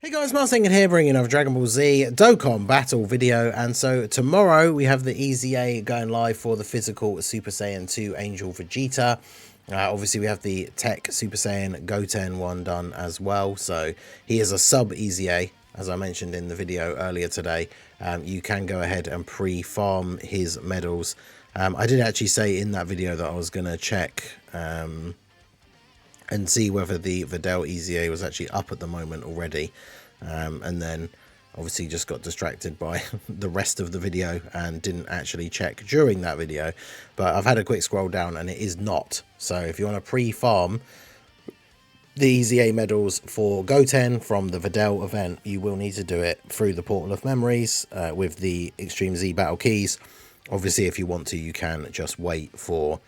Hey guys, Martin here, bringing another Dragon Ball Z Dokkan battle video. And so tomorrow we have the EZA going live for the physical Super Saiyan 2 Angel Vegeta. Obviously we have the Tech Super Saiyan Goten one done as well. So he is a sub EZA, as I mentioned in the video earlier today. You can go ahead and pre-farm his medals. I did actually say in that video that I was going to check and see whether the Videl EZA was actually up at the moment already, and then obviously just got distracted by the rest of the video and didn't actually check during that video. But I've had a quick scroll down and it is not. So if you want to pre-farm the EZA medals for Goten from the Videl event, you will need to do it through the Portal of Memories with the Extreme Z battle keys. Obviously if you want to, you can just wait for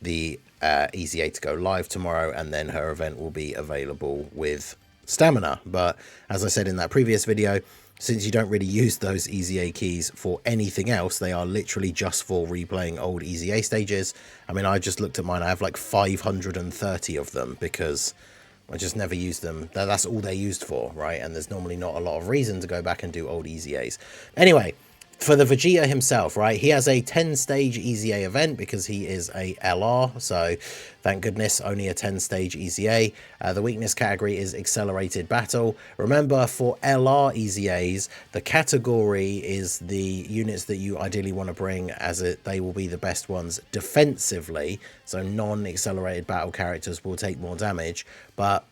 the EZA to go live tomorrow, and then her event will be available with stamina. But as I said in that previous video, since you don't really use those EZA keys for anything else, they are literally just for replaying old EZA stages. I mean, I just looked at mine, I have like 530 of them because I just never use them. That's all they're used for, right? And there's normally not a lot of reason to go back and do old EZAs. Anyway, for the Vegeta himself, right, he has a 10-stage EZA event because he is a LR, so thank goodness only a 10-stage EZA. The weakness category is Accelerated Battle. Remember, for LR EZAs, the category is the units that you ideally want to bring, as they will be the best ones defensively, so non-accelerated battle characters will take more damage, but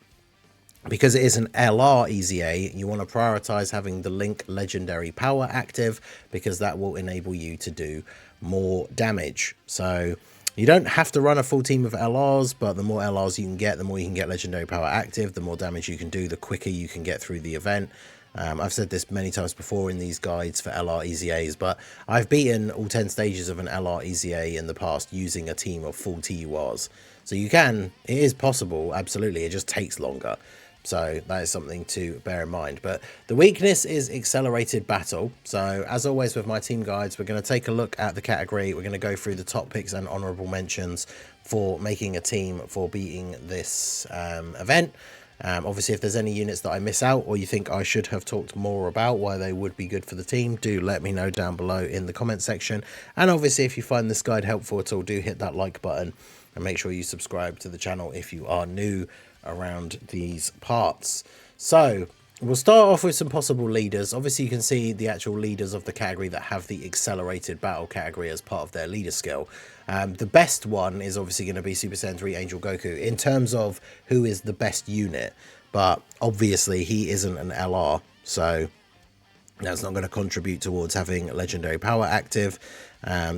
because it is an LR EZA, you want to prioritize having the Link Legendary Power active because that will enable you to do more damage. So you don't have to run a full team of LRs, but the more LRs you can get, the more you can get Legendary Power active, the more damage you can do, the quicker you can get through the event. I've said this many times before in these guides for LR EZAs, but I've beaten all 10 stages of an LR EZA in the past using a team of full TURs. So you can, it is possible, absolutely, it just takes longer. So that is something to bear in mind. But the weakness is Accelerated Battle. So as always with my team guides, we're going to take a look at the category. We're going to go through the top picks and honorable mentions for making a team for beating this event. Obviously, if there's any units that I miss out or you think I should have talked more about why they would be good for the team, do let me know down below in the comment section. And obviously, if you find this guide helpful at all, do hit that like button and make sure you subscribe to the channel if you are new around these parts. So we'll start off with some possible leaders. Obviously you can see the actual leaders of the category that have the Accelerated Battle category as part of their leader skill. The best one is obviously going to be Super Saiyan 3 Angel Goku in terms of who is the best unit, but obviously he isn't an LR, so that's not going to contribute towards having Legendary Power active.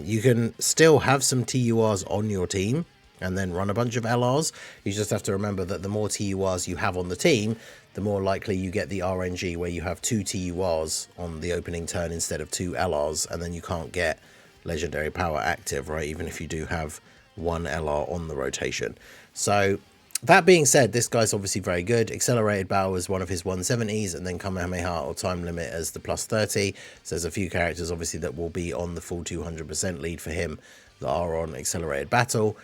You can still have some TURs on your team and then run a bunch of LRs. You just have to remember that the more TURs you have on the team, the more likely you get the RNG where you have 2 TURs on the opening turn instead of 2 LRs, and then you can't get Legendary Power active, right? Even if you do have 1 LR on the rotation. So that being said, this guy's obviously very good. Accelerated Battle is one of his 170s, and then Kamehameha or Time Limit as the +30. So there's a few characters obviously that will be on the full 200% lead for him that are on Accelerated Battle.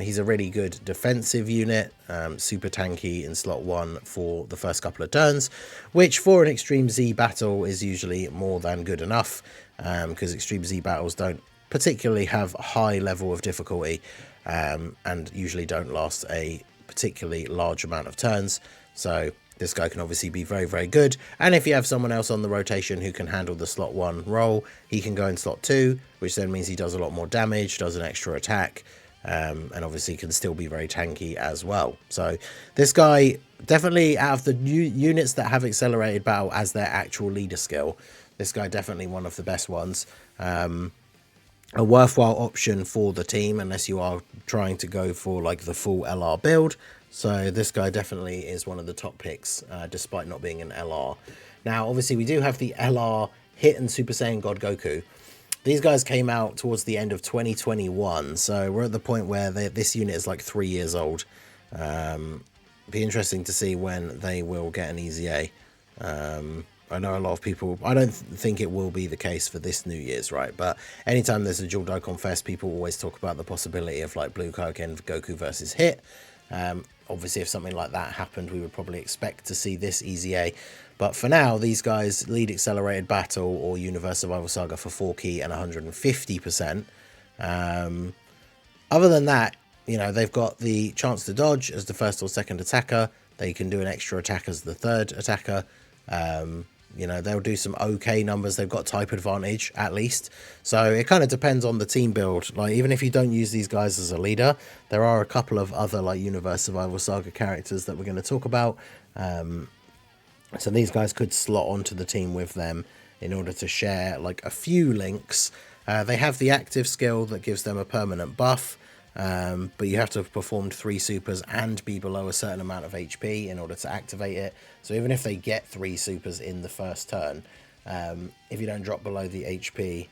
He's a really good defensive unit, super tanky in slot 1 for the first couple of turns, which for an Extreme Z battle is usually more than good enough, because Extreme Z battles don't particularly have a high level of difficulty and usually don't last a particularly large amount of turns. So this guy can obviously be very, very good. And if you have someone else on the rotation who can handle the slot 1 role, he can go in slot 2, which then means he does a lot more damage, does an extra attack, and obviously can still be very tanky as well. So this guy, definitely out of the new units that have Accelerated Battle as their actual leader skill, this guy definitely one of the best ones. A worthwhile option for the team unless you are trying to go for like the full LR build. So this guy definitely is one of the top picks, despite not being an LR. Now, obviously, we do have the LR Hit and Super Saiyan God Goku. These guys came out towards the end of 2021, so we're at the point where this unit is like 3 years old. Be interesting to see when they will get an EZA. I know a lot of people, I don't think it will be the case for this New Year's, right? But anytime there's a dual Dokkan Fest, people always talk about the possibility of like Blue Kaioken Goku versus Hit. Obviously, if something like that happened, we would probably expect to see this EZA. But for now, these guys lead Accelerated Battle or Universe Survival Saga for 4 key and 150%. Other than that, you know, they've got the chance to dodge as the first or second attacker. They can do an extra attack as the third attacker. You know, they'll do some okay numbers. They've got type advantage, at least. So it kind of depends on the team build. Like, even if you don't use these guys as a leader, there are a couple of other, like, Universe Survival Saga characters that we're going to talk about. So these guys could slot onto the team with them in order to share, like, a few links. They have the active skill that gives them a permanent buff. But you have to have performed 3 supers and be below a certain amount of HP in order to activate it. So even if they get 3 supers in the first turn, if you don't drop below the HP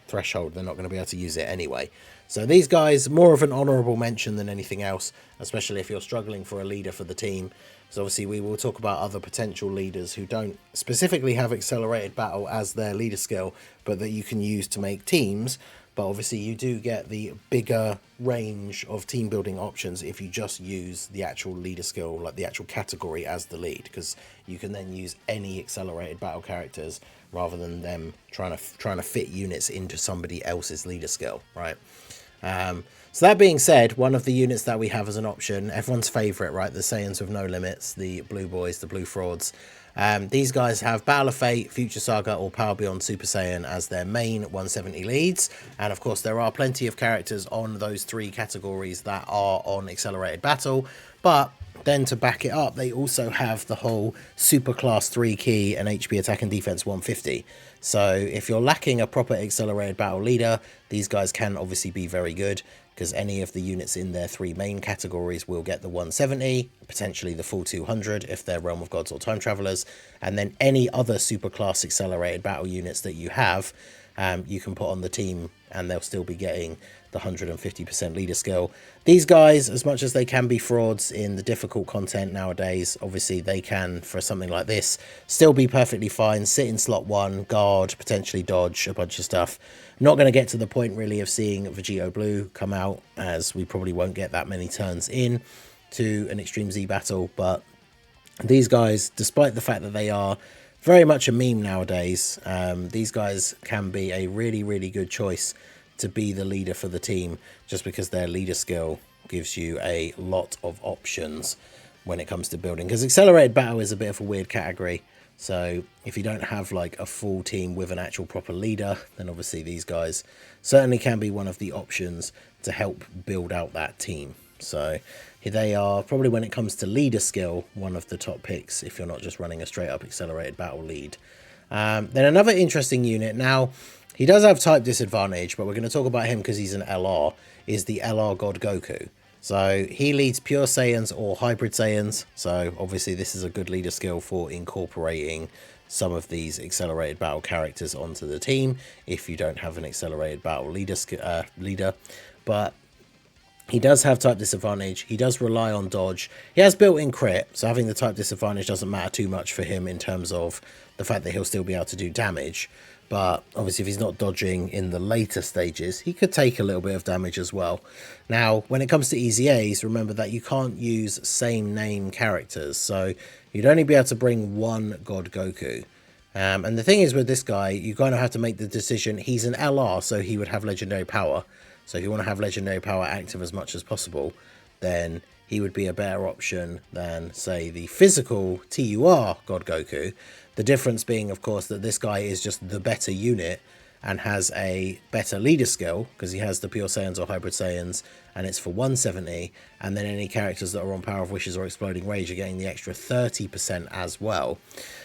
threshold, they're not going to be able to use it anyway. So these guys, more of an honourable mention than anything else, especially if you're struggling for a leader for the team. So obviously we will talk about other potential leaders who don't specifically have Accelerated Battle as their leader skill, but that you can use to make teams. But obviously you do get the bigger range of team building options if you just use the actual leader skill, like the actual category, as the lead, because you can then use any Accelerated Battle characters rather than them trying to fit units into somebody else's leader skill, right? So that being said, one of the units that we have as an option, everyone's favorite, right? The Saiyans with no limits, the blue boys, the blue frauds. These guys have Battle of Fate, Future Saga, or Power Beyond Super Saiyan as their main 170 leads. And of course, there are plenty of characters on those 3 categories that are on Accelerated Battle. But then to back it up, they also have the whole Super Class 3 key and HP Attack and Defense 150. So if you're lacking a proper Accelerated Battle leader, these guys can obviously be very good, because any of the units in their 3 main categories will get the 170, potentially the full 200 if they're Realm of Gods or Time Travelers, and then any other super class Accelerated Battle units that you have, you can put on the team and they'll still be getting the 150% leader skill. These guys, as much as they can be frauds in the difficult content nowadays, obviously they can, for something like this, still be perfectly fine, sit in slot 1, guard, potentially dodge, a bunch of stuff. Not going to get to the point really of seeing Vegeta Blue come out, as we probably won't get that many turns in to an Extreme Z battle, but these guys, despite the fact that they are very much a meme nowadays, these guys can be a really, really good choice to be the leader for the team, just because their leader skill gives you a lot of options when it comes to building. Because Accelerated Battle is a bit of a weird category, so if you don't have like a full team with an actual proper leader, then obviously these guys certainly can be one of the options to help build out that team. So they are probably, when it comes to leader skill, one of the top picks if you're not just running a straight up Accelerated Battle lead. Then another interesting unit, now he does have type disadvantage, but we're going to talk about him because he's an LR, is the LR God Goku. So he leads Pure Saiyans or Hybrid Saiyans, so obviously this is a good leader skill for incorporating some of these Accelerated Battle characters onto the team if you don't have an Accelerated Battle leader. But he does have type disadvantage. He does rely on dodge. He has built-in crit, so having the type disadvantage doesn't matter too much for him in terms of the fact that he'll still be able to do damage. But obviously if he's not dodging in the later stages, he could take a little bit of damage as well. Now, when it comes to EZAs, remember that you can't use same name characters. So you'd only be able to bring one God Goku. And the thing is with this guy, you kind of have to make the decision. He's an LR, so he would have legendary power. So if you want to have legendary power active as much as possible, then he would be a better option than, say, the physical TUR God Goku. The difference being, of course, that this guy is just the better unit and has a better leader skill because he has the Pure Saiyans or Hybrid Saiyans, and it's for 170. And then any characters that are on Power of Wishes or Exploding Rage are getting the extra 30% as well.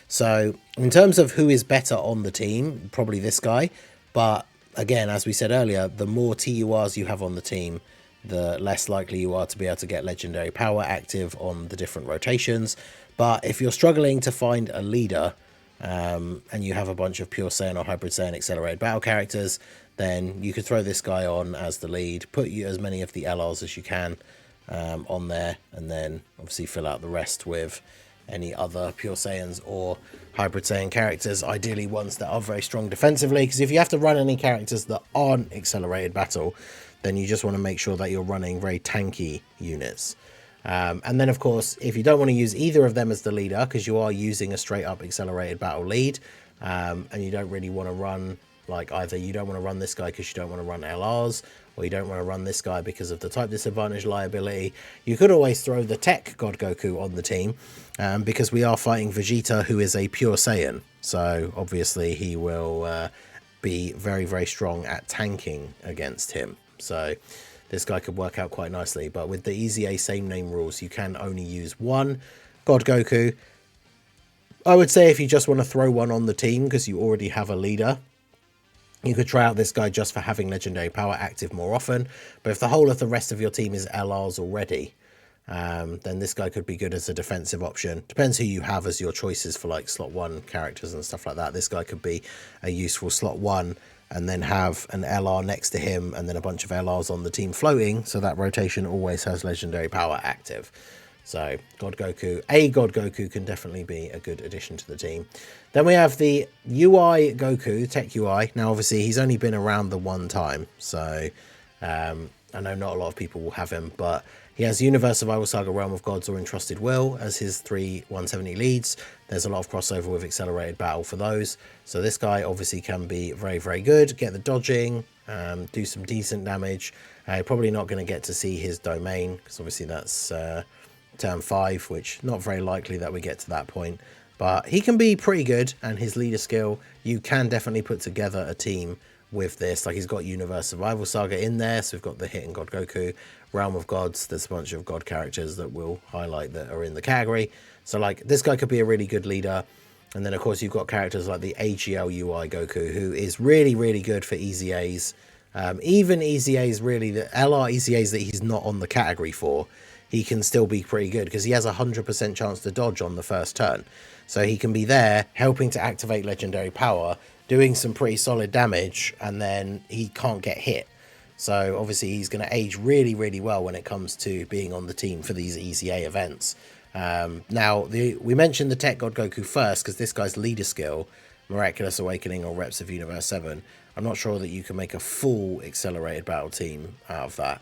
So in terms of who is better on the team, probably this guy. But again, as we said earlier, the more TURs you have on the team, the less likely you are to be able to get legendary power active on the different rotations. But if you're struggling to find a leader and you have a bunch of Pure Saiyan or Hybrid Saiyan Accelerated Battle characters, then you could throw this guy on as the lead, put you as many of the LRs as you can on there, and then obviously fill out the rest with any other Pure Saiyans or Hybrid Saiyan characters, ideally ones that are very strong defensively, because if you have to run any characters that aren't Accelerated Battle, then you just want to make sure that you're running very tanky units. And then, of course, if you don't want to use either of them as the leader, because you are using a straight up accelerated battle lead, and you don't really want to run, like, either you don't want to run this guy because you don't want to run LRs, or you don't want to run this guy because of the type disadvantage liability, you could always throw the Tech God Goku on the team, because we are fighting Vegeta, who is a pure Saiyan. So obviously he will be very, very strong at tanking against him. So this guy could work out quite nicely. But with the EZA same name rules, you can only use one God Goku. I would say if you just want to throw one on the team because you already have a leader, you could try out this guy just for having legendary power active more often. But if the whole of the rest of your team is LRs already, then this guy could be good as a defensive option. Depends who you have as your choices for like slot 1 characters and stuff like that. This guy could be a useful slot 1 and then have an LR next to him and then a bunch of LRs on the team floating, so that rotation always has legendary power active. So God Goku can definitely be a good addition to the team. Then we have the UI Goku, Tech UI. Now obviously he's only been around the one time, so I know not a lot of people will have him, but he has Universe, Survival Saga, Realm of Gods, or Entrusted Will as his 3 170 leads. There's a lot of crossover with Accelerated Battle for those. So this guy obviously can be very, very good. Get the dodging, do some decent damage. Probably not going to get to see his domain, because obviously that's turn 5, which not very likely that we get to that point. But he can be pretty good, and his leader skill, you can definitely put together a team with this. Like, he's got Universe Survival Saga in there, so we've got the Hidden God Goku, Realm of Gods. There's a bunch of God characters that we'll highlight that are in the category. So like, this guy could be a really good leader. And then of course you've got characters like the AGL UI Goku, who is really, really good for EZAs. Even EZAs, really, the LR EZAs that he's not on the category for, he can still be pretty good because he has a 100% chance to dodge on the first turn. So he can be there helping to activate legendary power, doing some pretty solid damage, and then he can't get hit. So obviously he's going to age really, really well when it comes to being on the team for these EZA events. Now, we mentioned the Tech God Goku first because this guy's leader skill, Miraculous Awakening or Reps of Universe 7, I'm not sure that you can make a full accelerated battle team out of that.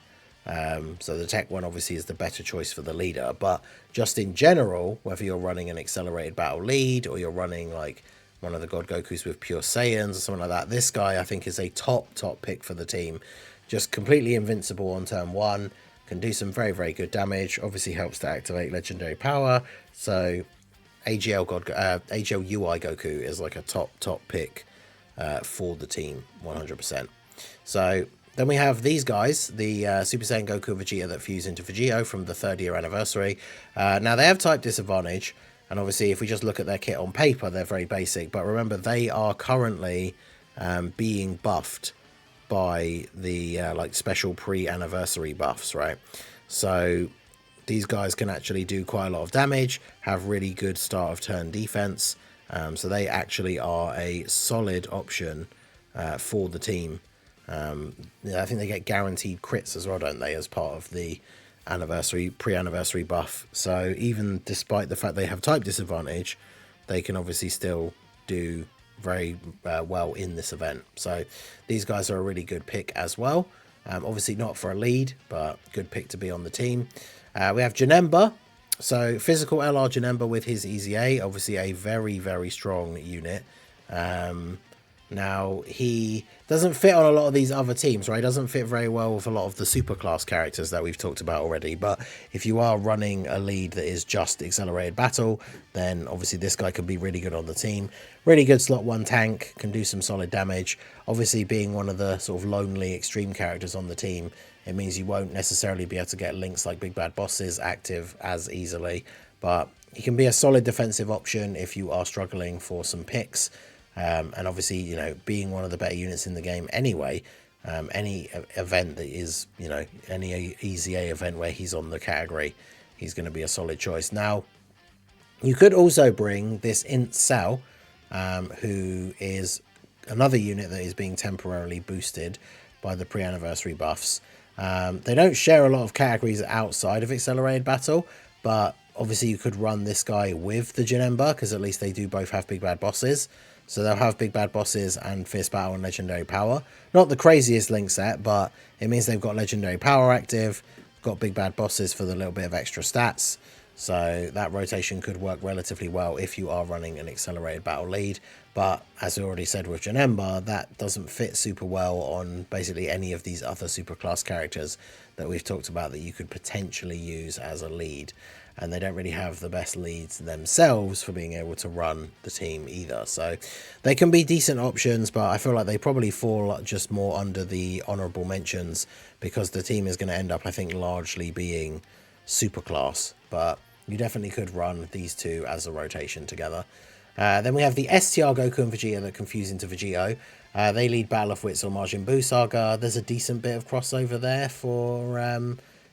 So the Tech one obviously is the better choice for the leader, but just in general, whether you're running an accelerated battle lead or you're running like one of the God Gokus with pure Saiyans or something like that, this guy I think is a top pick for the team. Just completely invincible on turn 1, can do some very, very good damage, obviously helps to activate legendary power. So AGL UI Goku is like a top pick for the team, 100%. So then we have these guys, the Super Saiyan Goku and Vegeta that fuse into Vegito from the 3rd year anniversary. Now they have type disadvantage, and obviously if we just look at their kit on paper, they're very basic, but remember they are currently being buffed by the like special pre-anniversary buffs, right? So these guys can actually do quite a lot of damage, have really good start of turn defense, so they actually are a solid option for the team. I think they get guaranteed crits as well, don't they, as part of the pre-anniversary buff. So even despite the fact they have type disadvantage, they can obviously still do very well in this event. So these guys are a really good pick as well. Obviously not for a lead, but good pick to be on the team. We have Janemba. So physical LR Janemba with his EZA, obviously a very, very strong unit. Now, he doesn't fit on a lot of these other teams, right? He doesn't fit very well with a lot of the superclass characters that we've talked about already. But if you are running a lead that is just accelerated battle, then obviously this guy can be really good on the team. Really good slot 1 tank, can do some solid damage. Obviously, being one of the sort of lonely extreme characters on the team, it means you won't necessarily be able to get links like Big Bad Bosses active as easily. But he can be a solid defensive option if you are struggling for some picks. And obviously, you know, being one of the better units in the game anyway, any event that is, you know, any EZA event where he's on the category, he's going to be a solid choice. Now, you could also bring this Int Cell, who is another unit that is being temporarily boosted by the pre-anniversary buffs. They don't share a lot of categories outside of Accelerated Battle, but obviously you could run this guy with the Janemba, because at least they do both have Big Bad Bosses. So they'll have Big Bad Bosses and Fierce Battle and Legendary Power. Not the craziest link set, but it means they've got Legendary Power active. got big bad bosses for the little bit of extra stats. So that rotation could work relatively well if you are running an accelerated battle lead. But as we already said with Janemba, that doesn't fit super well on basically any of these other superclass characters that we've talked about that you could potentially use as a lead. And they don't really have the best leads themselves for being able to run the team either. So they can be decent options, but I feel like they probably fall just more under the honourable mentions because the team is going to end up, I think, largely being superclass. But you definitely could run these two as a rotation together. Then we have the STR Goku and Vegeta that confuse into Vegito. They lead Battle of Wits or Majin Buu Saga. There's a decent bit of crossover there for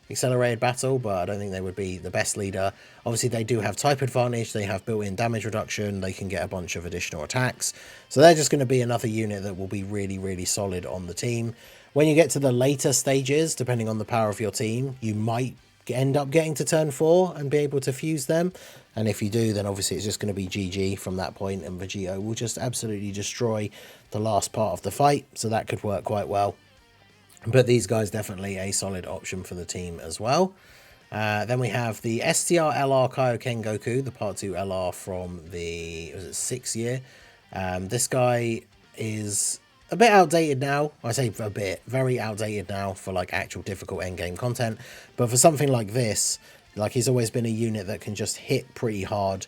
accelerated battle, but I don't think they would be the best leader. Obviously, they do have type advantage. They have built-in damage reduction. They can get a bunch of additional attacks. So they're just going to be another unit that will be really, really solid on the team. When you get to the later stages, depending on the power of your team, you might end up getting to turn 4 and be able to fuse them. And if you do, then obviously it's just going to be GG from that point, and Vegito will just absolutely destroy the last part of the fight. So that could work quite well. But these guys definitely a solid option for the team as well. Then we have the STR LR Kaioken Goku, the Part 2 LR from the 6th year. This guy is a bit outdated now. I say a bit, very outdated now for like actual difficult endgame content. But for something like this, like he's always been a unit that can just hit pretty hard.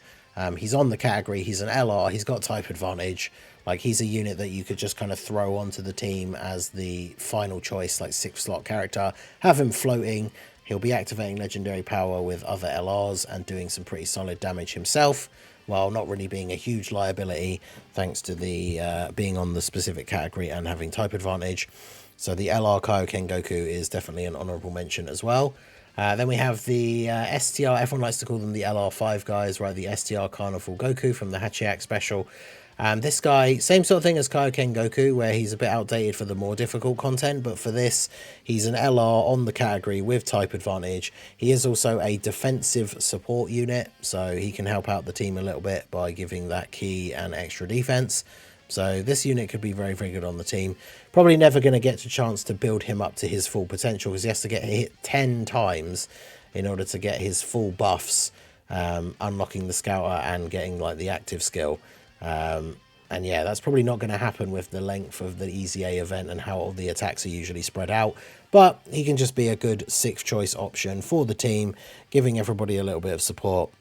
He's on the category, he's an LR, he's got type advantage. Like he's a unit that you could just kind of throw onto the team as the final choice, like 6th slot character. Have him floating. He'll be activating legendary power with other LRs and doing some pretty solid damage himself, while not really being a huge liability thanks to the being on the specific category and having type advantage. So the LR Kaioken Goku is definitely an honourable mention as well. Then we have the STR, everyone likes to call them the LR5 guys, right? The STR Carnival Goku from the Hachiak special. This guy, same sort of thing as Kaioken Goku, where he's a bit outdated for the more difficult content, but for this, he's an LR on the category with type advantage. He is also a defensive support unit, so he can help out the team a little bit by giving that key and extra defense. So this unit could be very, very good on the team. Probably never going to get a chance to build him up to his full potential because he has to get hit 10 times in order to get his full buffs, unlocking the Scouter and getting like the active skill. And yeah, that's probably not going to happen with the length of the EZA event and how all the attacks are usually spread out. But he can just be a good 6th choice option for the team, giving everybody a little bit of support,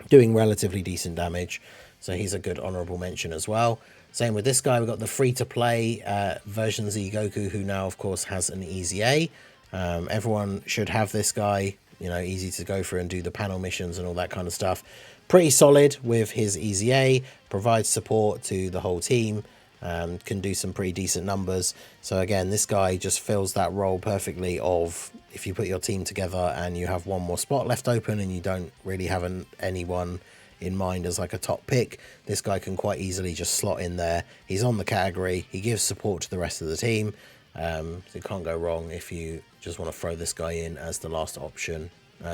doing relatively decent damage. So he's a good honourable mention as well. Same with this guy. We've got the free-to-play version Z Goku, who now, of course, has an EZA. Everyone should have this guy, you know, easy to go through and do the panel missions and all that kind of stuff. Pretty solid with his EZA, provides support to the whole team, can do some pretty decent numbers. So again, this guy just fills that role perfectly of if you put your team together and you have one more spot left open and you don't really have anyone in mind as like a top pick, this guy can quite easily just slot in there. He's on the category, he gives support to the rest of the team, so you can't go wrong if you just want to throw this guy in as the last option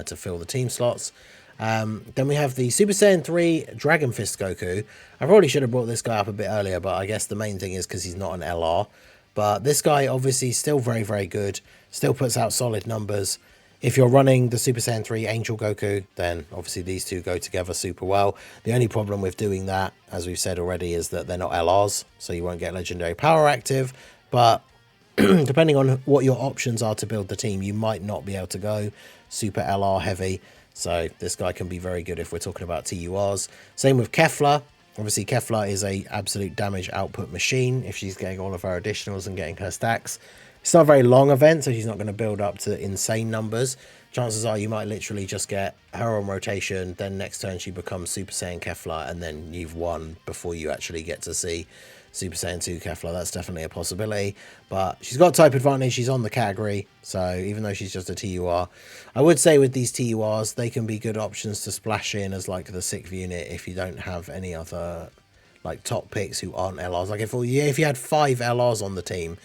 to fill the team slots. Then we have the Super Saiyan 3 Dragon Fist Goku. I probably should have brought this guy up a bit earlier, but I guess the main thing is because he's not an LR. But this guy obviously still very, very good, still puts out solid numbers. If you're running the Super Saiyan 3 Angel Goku, then obviously these two go together super well. The only problem with doing that, as we've said already, is that they're not LRs, so you won't get legendary power active. But depending on what your options are to build the team, you might not be able to go super LR heavy. So this guy can be very good if we're talking about TURs. Same with Kefla. Obviously, Kefla is a absolute damage output machine if she's getting all of her additionals and getting her stacks. It's not a very long event, so she's not going to build up to insane numbers. Chances are you might literally just get her on rotation, then next turn she becomes Super Saiyan Kefla, and then you've won before you actually get to see Super Saiyan 2 Kefla. That's definitely a possibility. But she's got type advantage, she's on the category, so even though she's just a TUR, I would say with these TURs, they can be good options to splash in as like the 6th unit if you don't have any other like top picks who aren't LRs. Like if you had 5 LRs on the team,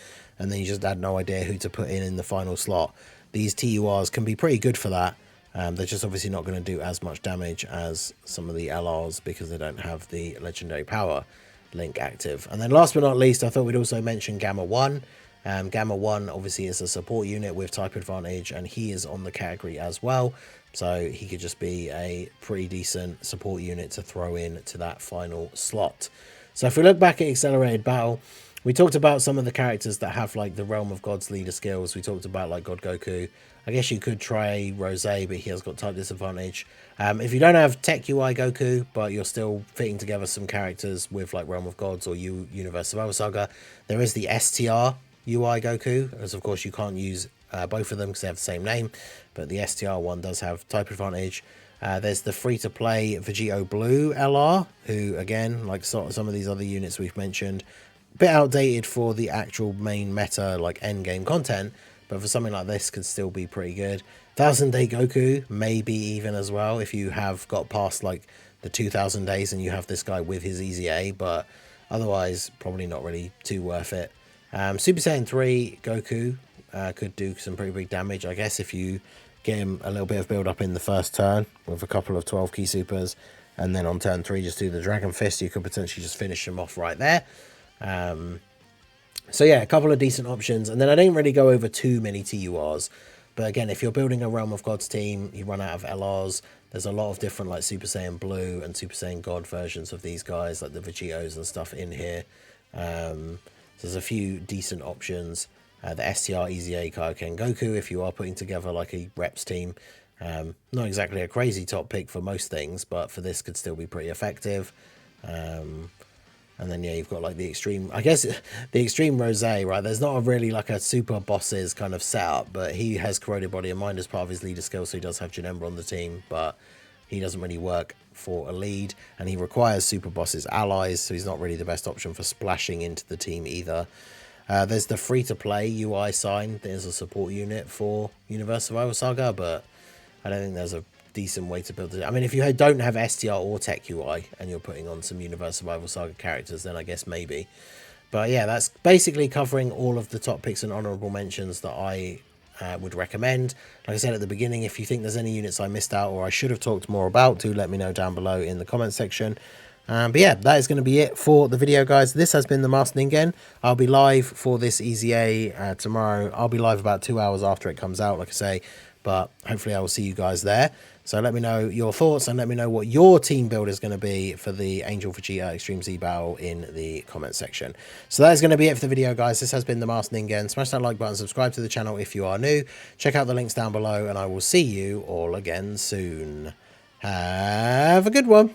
and then you just had no idea who to put in the final slot, these TURs can be pretty good for that. They're just obviously not going to do as much damage as some of the LRs because they don't have the legendary power link active. And then last but not least, I thought we'd also mention Gamma 1. Gamma 1 obviously is a support unit with type advantage, and he is on the category as well. So he could just be a pretty decent support unit to throw in to that final slot. So if we look back at Accelerated Battle, we talked about some of the characters that have like the Realm of Gods leader skills. We talked about like God Goku. I guess you could try Rose, but he has got type disadvantage. If you don't have Tech UI Goku, but you're still fitting together some characters with like Realm of Gods or Universe Survival Saga, there is the STR UI Goku, as of course you can't use both of them because they have the same name, but the STR one does have type advantage. There's the free-to-play Vegeta Blue LR, who again, like sort of some of these other units we've mentioned, a bit outdated for the actual main meta, like end game content, but for something like this could still be pretty good. 1000 Day Goku, maybe even as well, if you have got past like the 2000 days and you have this guy with his EZA, but otherwise probably not really too worth it. Super Saiyan 3 Goku could do some pretty big damage, I guess, if you get him a little bit of build up in the first turn with a couple of 12 key supers, and then on turn 3 just do the Dragon Fist. You could potentially just finish him off right there. So yeah, a couple of decent options, and then I didn't really go over too many TURs, but again, if you're building a Realm of Gods team, you run out of LRs. There's a lot of different like Super Saiyan Blue and Super Saiyan God versions of these guys, like the Vegetos and stuff in here. There's a few decent options. The STR EZA Kaioken Goku, if you are putting together like a reps team. Not exactly a crazy top pick for most things, but for this could still be pretty effective. And then, yeah, you've got like the extreme, I guess, the extreme Rose, right? There's not really like a super bosses kind of setup, but he has Corroded Body and Mind as part of his leader skill, so he does have Janemba on the team, but he doesn't really work for a lead, and he requires super bosses allies, so he's not really the best option for splashing into the team either. There's the free-to-play UI sign. There's a support unit for Universe Survival Saga, but I don't think there's a decent way to build it. I mean, if you don't have STR or Tech UI and you're putting on some Universe Survival Saga characters, then I guess maybe. But yeah, that's basically covering all of the top picks and honorable mentions that I would recommend. Like I said at the beginning, if you think there's any units I missed out or I should have talked more about, do let me know down below in the comment section. But yeah, that is going to be it for the video, guys. This has been the Master Ningen. I'll be live for this EZA tomorrow. I'll be live about 2 hours after it comes out, like I say, but hopefully I will see you guys there. So let me know your thoughts and let me know what your team build is going to be for the Angel Vegeta Extreme Z Battle in the comment section. So that is going to be it for the video, guys. This has been the Master Ningen. Smash that like button, subscribe to the channel if you are new. Check out the links down below, and I will see you all again soon. Have a good one.